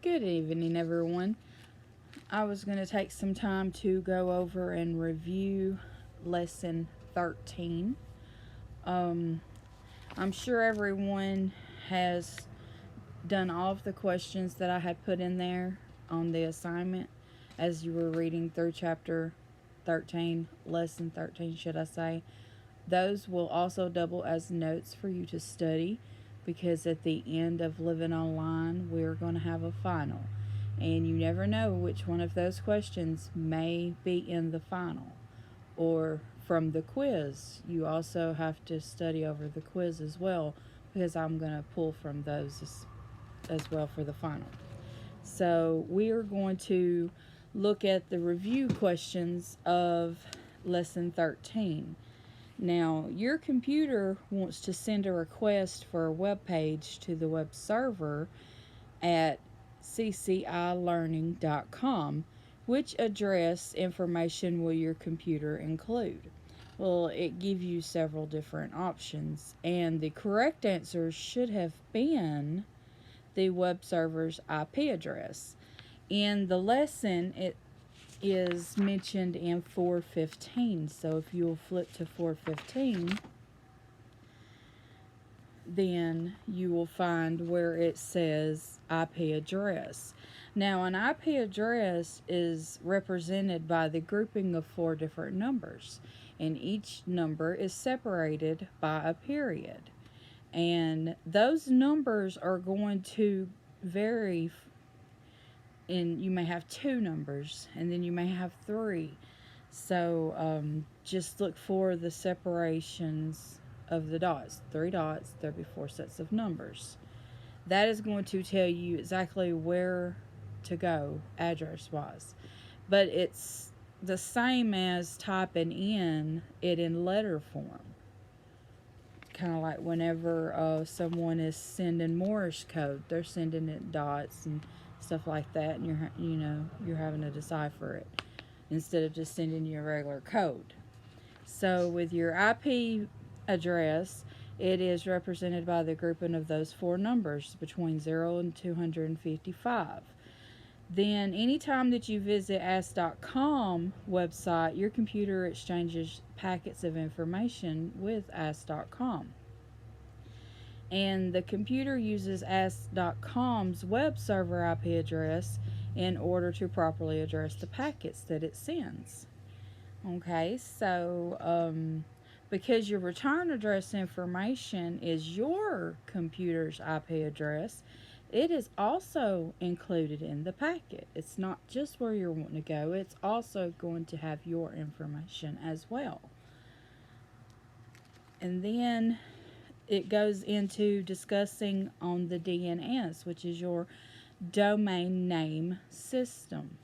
Good evening, everyone. I was going to take some time to go over and review lesson 13. Um, I'm sure everyone has done all of the questions that I had put in there on the assignment as you were reading through chapter 13, lesson 13, should I say. Those will also double as notes for you to study because at the end of Living Online, we're going to have a final. And you never know which one of those questions may be in the final or from the quiz. You also have to study over the quiz as well because I'm going to pull from those as well for the final. So we are going to look at the review questions of lesson 13. Now, your computer wants to send a request for a web page to the web server at ccilearning.com. Which address information will your computer include? Well, it gives you several different options, and the correct answer should have been the web server's IP address. In the lesson, it is mentioned in 415. So if you'll flip to 415, then you will find where it says IP address. Now, an IP address is represented by the grouping of 4 different numbers, and each number is separated by a period. And those numbers are going to vary, and you may have 2 numbers, and then you may have 3. So just look for the separations of the dots. 3 dots, there'll be 4 sets of numbers. That is going to tell you exactly where to go address-wise. But it's the same as typing in it in letter form. Kind of like whenever someone is sending Morse code, they're sending it dots and stuff like that, and you're having to decipher it instead of just sending you a regular code. So with your IP address, it is represented by the grouping of those 4 numbers between 0 and 255. Then anytime that you visit ask.com website, your computer exchanges packets of information with ask.com. And the computer uses ask.com's web server IP address in order to properly address the packets that it sends. Okay, so because your return address information is your computer's IP address, it is also included in the packet. It's not just where you're wanting to go, it's also going to have your information as well. And then it goes into discussing on the DNS, which is your domain name system.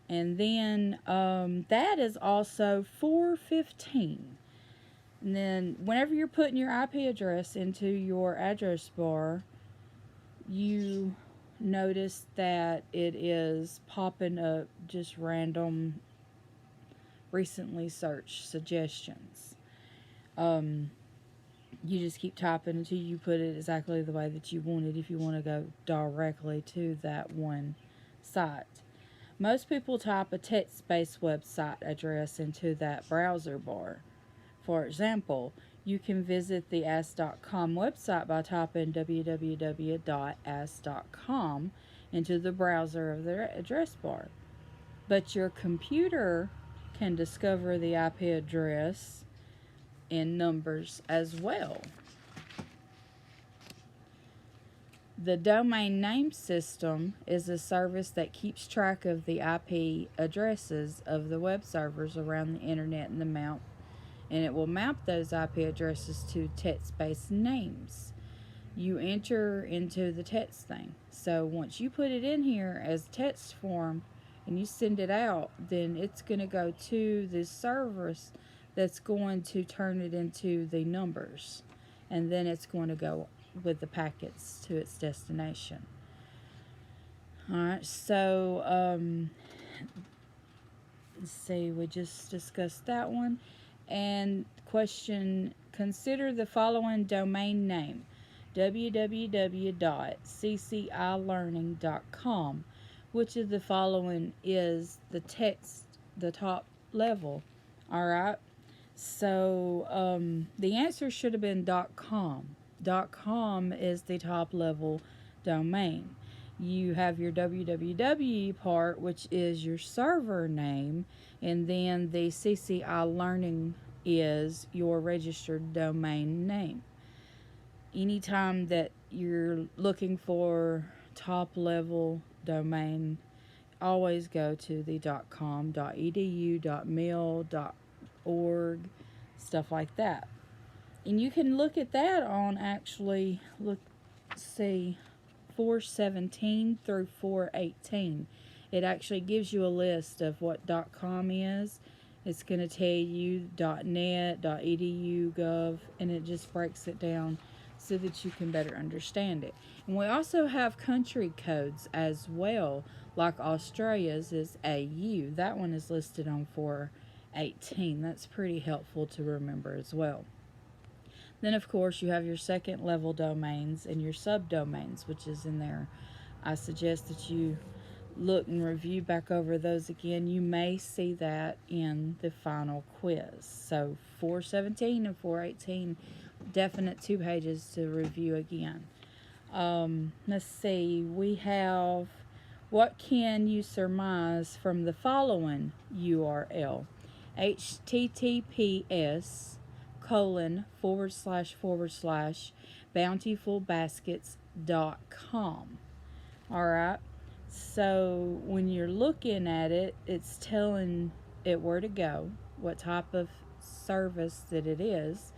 And then that is also 415. And then whenever you're putting your IP address into your address bar, you notice that it is popping up just random recently searched suggestions. You just keep typing until you put it exactly the way that you want it if you want to go directly to that one site. Most people type a text-based website address into that browser bar. For example, you can visit the ask.com website by typing www.ask.com into the browser of the address bar. But your computer can discover the IP address in numbers as well. The domain name system is a service that keeps track of the IP addresses of the web servers around the internet and it will map those IP addresses to text-based names. You enter into the text thing. So once you put it in here as text form and you send it out, then it's going to go to this service that's going to turn it into the numbers. And then it's going to go with the packets to its destination. Alright, so let's see, we just discussed that one. And question, consider the following domain name. www.ccilearning.com. Which of the following is the text, the top level? All right. So the answer should have been .com. .com is the top level domain. You have your www part, which is your server name, and then the CCI Learning is your registered domain name. Anytime that you're looking for top level domain, always go to the .com, .edu, .mil, .org, stuff like that. And you can look at that on actually, see, 417 through 418. It actually gives you a list of what .com is. It's going to tell you .net, .edu, .gov, and it just breaks it down so that you can better understand it. And we also have country codes as well, like Australia's is AU. That one is listed on 418. That's pretty helpful to remember as well. Then, of course, you have your second level domains and your subdomains, which is in there. I suggest that you look and review back over those again. You may see that in the final quiz. So 417 and 418, definite 2 pages to review again. Let's see, we have, what can you surmise from the following URL? https://bountifulbaskets.com. Alright, so when you're looking at it, it's telling it where to go, what type of service that it is.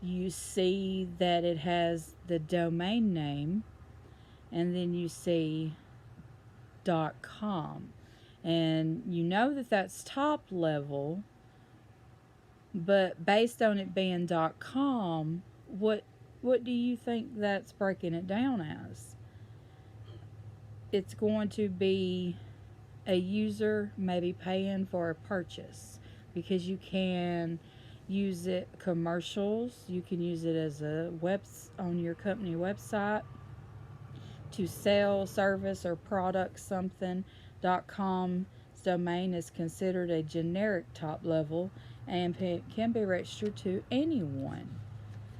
You see that it has the domain name, and then you see .com, and you know that that's top level, but based on it being .com, what do you think that's breaking it down as? It's going to be a user maybe paying for a purchase, because you can use it commercials, you can use it as a on your company website to sell service or product something. .com's domain is considered a generic top level and can be registered to anyone.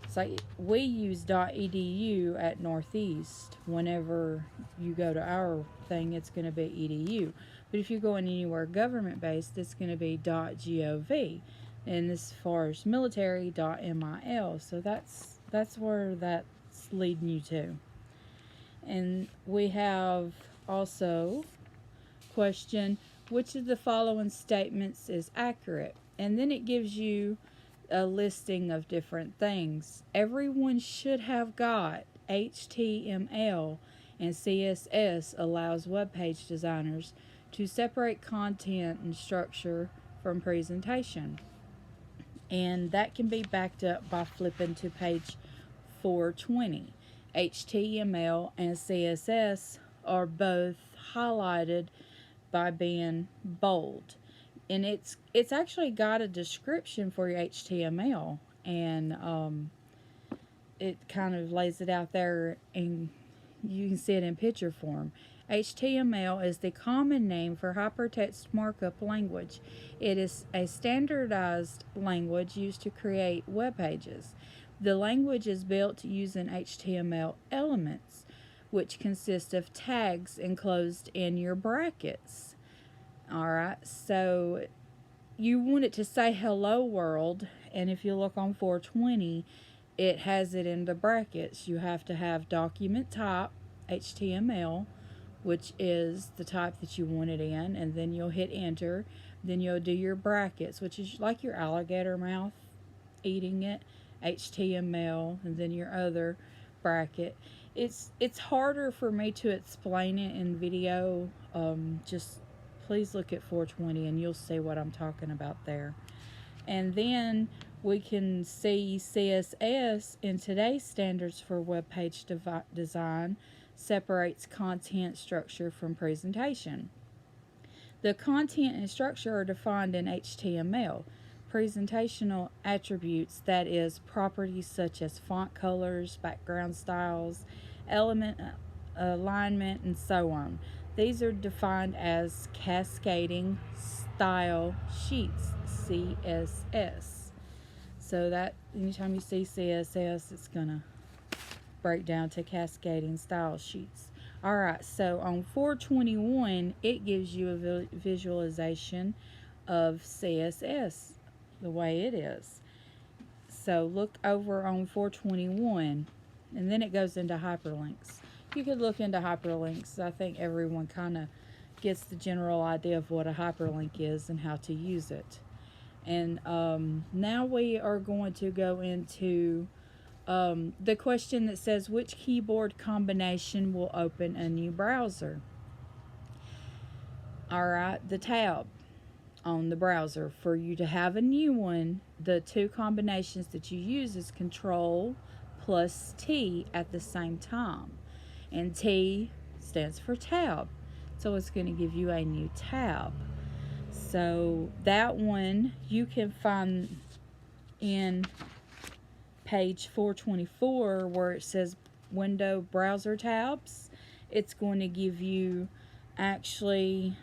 So we use .edu at Northeast. Whenever you go to our thing, it's going to be edu. But if you're going anywhere government based, it's going to be .gov. And as far as military, .mil. So that's where that's leading you to. And we have also question, which of the following statements is accurate? And then it gives you a listing of different things. Everyone should have got HTML, and CSS allows web page designers to separate content and structure from presentation. And that can be backed up by flipping to page 420. HTML and CSS are both highlighted by being bold. And it's actually got a description for your HTML, and it kind of lays it out there, and you can see it in picture form. HTML is the common name for hypertext markup language. It is a standardized language used to create web pages. The language is built using HTML elements, which consist of tags enclosed in your brackets. Alright, so you want it to say hello world, and if you look on 420, it has it in the brackets. You have to have document type HTML, which is the type that you want it in, and then you'll hit enter. Then you'll do your brackets, which is like your alligator mouth eating it, HTML, and then your other bracket. It's harder for me to explain it in video. Just please look at 420 and you'll see what I'm talking about there. And then we can see CSS in today's standards for web page design separates content structure from presentation. The content and structure are defined in HTML. presentational attributes, that is, properties such as font colors, background styles, element alignment, and so on. These are defined as cascading style sheets, CSS. So that anytime you see CSS, it's going to break down to cascading style sheets. Alright, so on 421, it gives you a visualization of CSS the way it is. So look over on 421, and then it goes into hyperlinks. You could look into hyperlinks. I think everyone kind of gets the general idea of what a hyperlink is and how to use it. And now we are going to go into the question that says, which keyboard combination will open a new browser? Alright, the tab on the browser. For you to have a new one, the two combinations that you use is Control plus T at the same time. And T stands for tab. So it's going to give you a new tab. So that one you can find in page 424 where it says window browser tabs. It's going to give you actually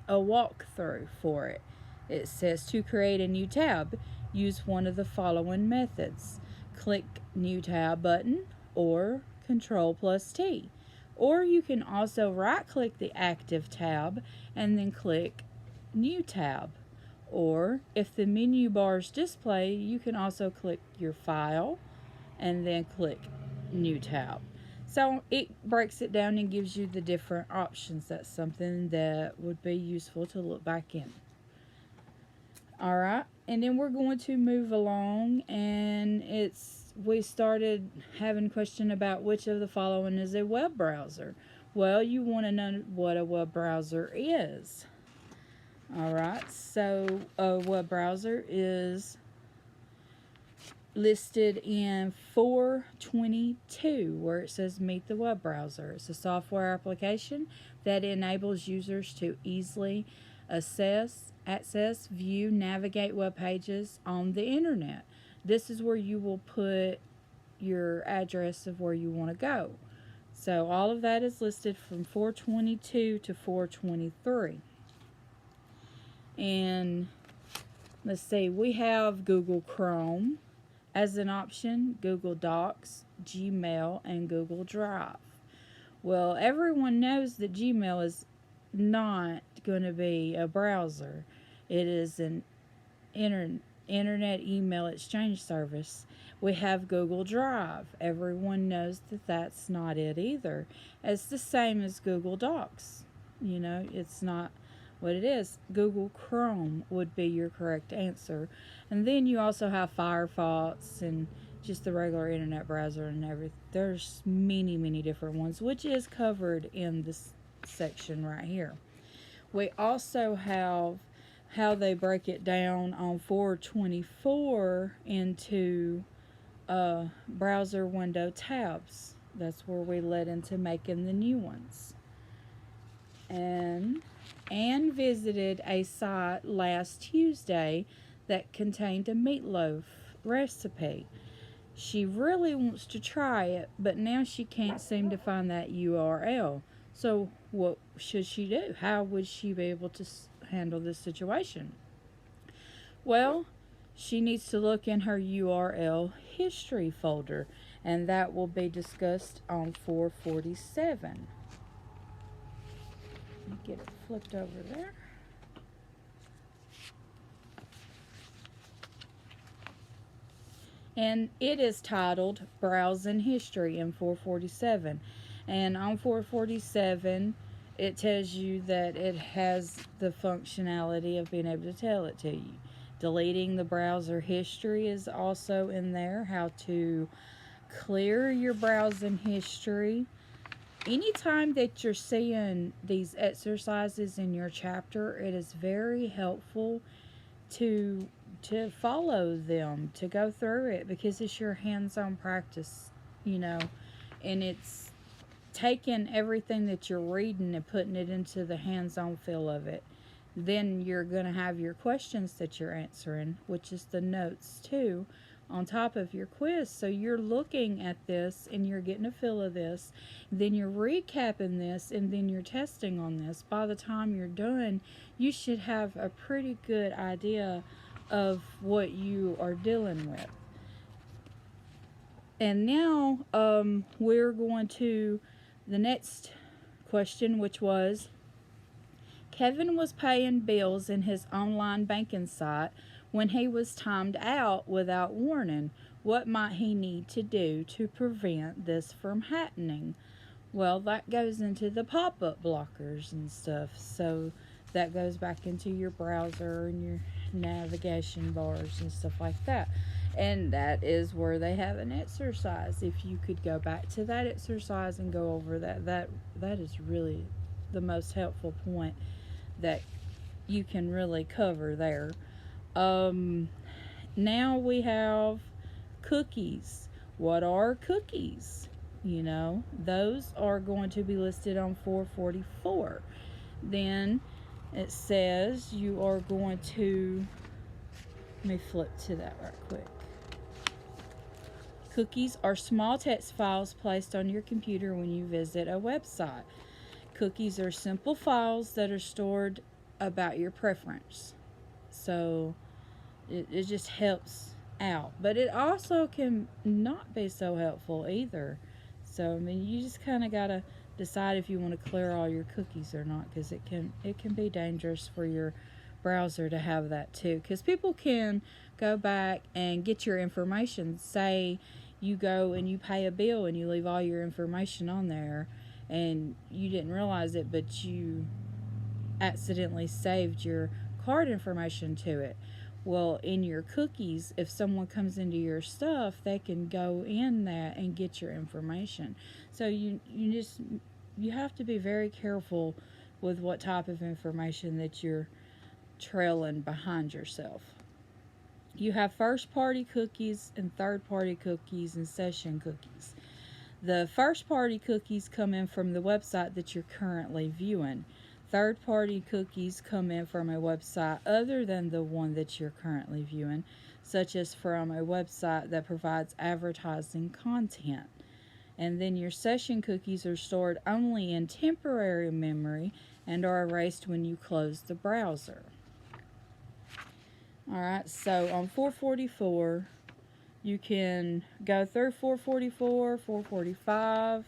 a walkthrough for it. It says to create a new tab, use one of the following methods. Click new tab button or Control plus T. Or you can also right click the active tab and then click new tab. Or if the menu bar is displayed, you can also click your file and then click new tab. So it breaks it down and gives you the different options. That's something that would be useful to look back in. Alright, and then we're going to move along, and we started having a question about which of the following is a web browser. Well, you want to know what a web browser is. Alright, so a web browser is listed in 422 where it says meet the web browser. It's a software application that enables users to easily access, view, navigate web pages on the internet. This is where you will put your address of where you want to go. So all of that is listed from 422 to 423. And let's see, we have Google Chrome as an option, Google Docs, Gmail, and Google Drive. Well, everyone knows that Gmail is not going to be a browser. It is an internet email exchange service. We have Google Drive. Everyone knows that that's not it either. It's the same as Google Docs. You know, it's not what it is. Google Chrome would be your correct answer. And then you also have Firefox and just the regular internet browser and everything. There's many different ones, which is covered in this section right here. We also have how they break it down on 424 into browser window tabs. That's where we led into making the new ones. And Anne visited a site last Tuesday that contained a meatloaf recipe. She really wants to try it, but now she can't seem to find that URL. So what should she do? How would she be able to handle this situation? Well, she needs to look in her URL history folder, and that will be discussed on 447. Let me get it flipped over there. And it is titled Browsing History in 447. And on 447, it tells you that it has the functionality of being able to tell it to you. Deleting the browser history is also in there. How to clear your browsing history. Anytime that you're seeing these exercises in your chapter, it is very helpful to follow them, to go through it, because it's your hands-on practice, you know, and it's taking everything that you're reading and putting it into the hands-on feel of it. Then you're going to have your questions that you're answering, which is the notes too, on top of your quiz. So you're looking at this and you're getting a feel of this. Then you're recapping this and then you're testing on this. By the time you're done, you should have a pretty good idea of what you are dealing with. And now we're going to the next question, which was Kevin was paying bills in his online banking site when he was timed out without warning. What might he need to do to prevent this from happening? Well, that goes into the pop-up blockers and stuff. So that goes back into your browser and your navigation bars and stuff like that. And that is where they have an exercise. If you could go back to that exercise and go over that is really the most helpful point that you can really cover there. Now we have cookies. What are cookies? Those are going to be listed on 444. Then it says you are going to, let me flip to that right quick. Cookies are small text files placed on your computer when you visit a website. Cookies are simple files that are stored about your preference. So it just helps out. But it also can not be so helpful either. So, I mean, you just kind of got to decide if you want to clear all your cookies or not, because it can be dangerous for your browser to have that too. Because people can go back and get your information. Say you go and you pay a bill and you leave all your information on there and you didn't realize it, but you accidentally saved your card information to it. Well, in your cookies, if someone comes into your stuff, they can go in that and get your information. So you have to be very careful with what type of information that you're trailing behind yourself. You have first party cookies and third party cookies and session cookies. The first party cookies come in from the website that you're currently viewing. Third party cookies come in from a website other than the one that you're currently viewing, such as from a website that provides advertising content. And then your session cookies are stored only in temporary memory and are erased when you close the browser. Alright, so on 444, you can go through 444, 445,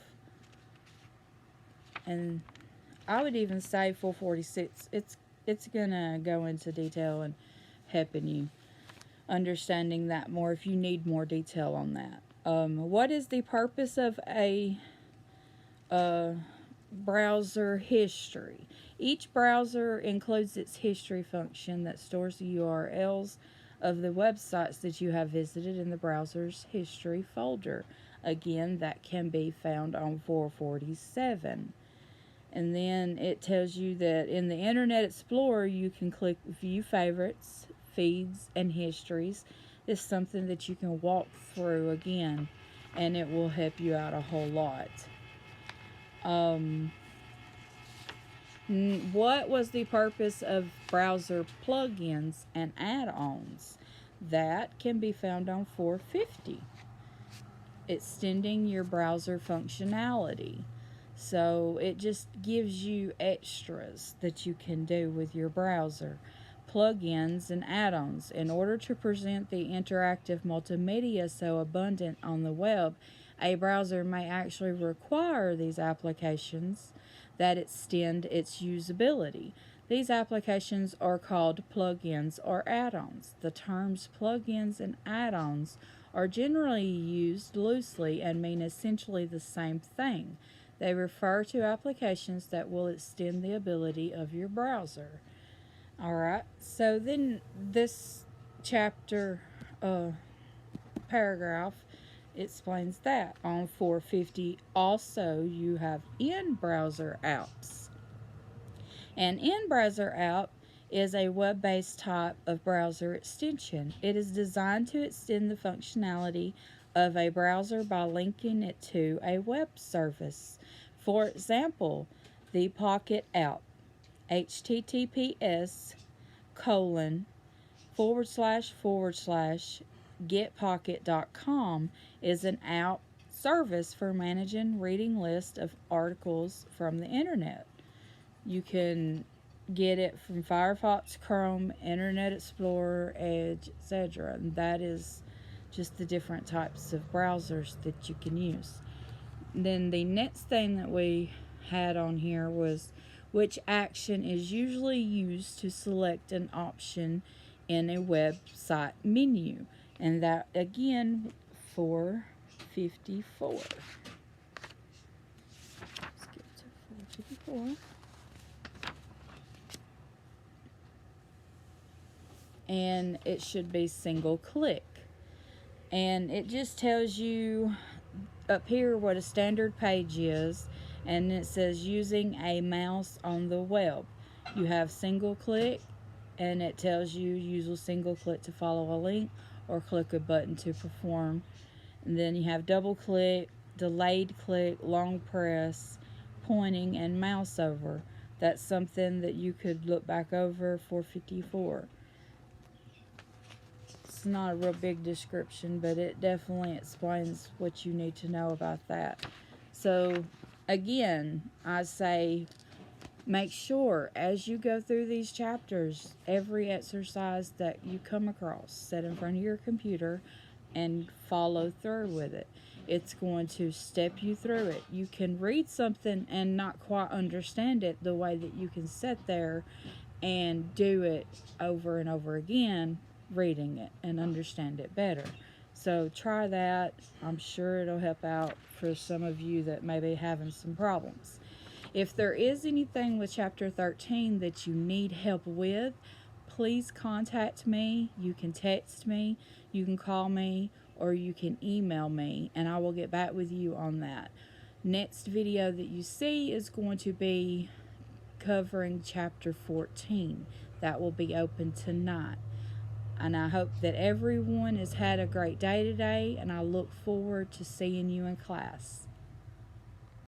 and I would even say 446. It's gonna go into detail and helping you understanding that more if you need more detail on that. What is the purpose of a browser history? Each browser includes its history function that stores the URLs of the websites that you have visited in the browser's history folder. Again, that can be found on 447. And then it tells you that in the Internet Explorer, you can click View Favorites, Feeds, and Histories. It's something that you can walk through again, and it will help you out a whole lot. What was the purpose of browser plugins and add-ons? That can be found on 450. Extending your browser functionality. So it just gives you extras that you can do with your browser. Plugins and add-ons. In order to present the interactive multimedia so abundant on the web, a browser may actually require these applications that extend its usability. These applications are called plugins or add-ons. The terms plugins and add-ons are generally used loosely and mean essentially the same thing. They refer to applications that will extend the ability of your browser. Alright, so then this chapter paragraph explains that. On 450, also you have in-browser apps. An in-browser app is a web-based type of browser extension. It is designed to extend the functionality of a browser by linking it to a web service. For example, the Pocket app. https://getpocket.com is an out service for managing reading lists of articles from the internet. You can get it from Firefox, Chrome, Internet Explorer, Edge, etc. And that is just the different types of browsers that you can use. Then the next thing that we had on here was which action is usually used to select an option in a website menu. And that again, 454. Let's get to 454. And it should be single click. And it just tells you up here what a standard page is, and it says using a mouse on the web. You have single click, and it tells you use a single click to follow a link or click a button to perform. And then you have double click, delayed click, long press, pointing, and mouse over. That's something that you could look back over 454. It's not a real big description, but it definitely explains what you need to know about that. So again, I say make sure as you go through these chapters, every exercise that you come across, set in front of your computer and follow through with it. It's going to step you through it. You can read something and not quite understand it the way that you can sit there and do it over and over again, reading it and understand it better. So try that. I'm sure it'll help out for some of you that may be having some problems. If there is anything with chapter 13 that you need help with, please contact me. You can text me, you can call me, or you can email me, and I will get back with you on that. Next video that you see is going to be covering chapter 14. That will be open tonight. And I hope that everyone has had a great day today, and I look forward to seeing you in class.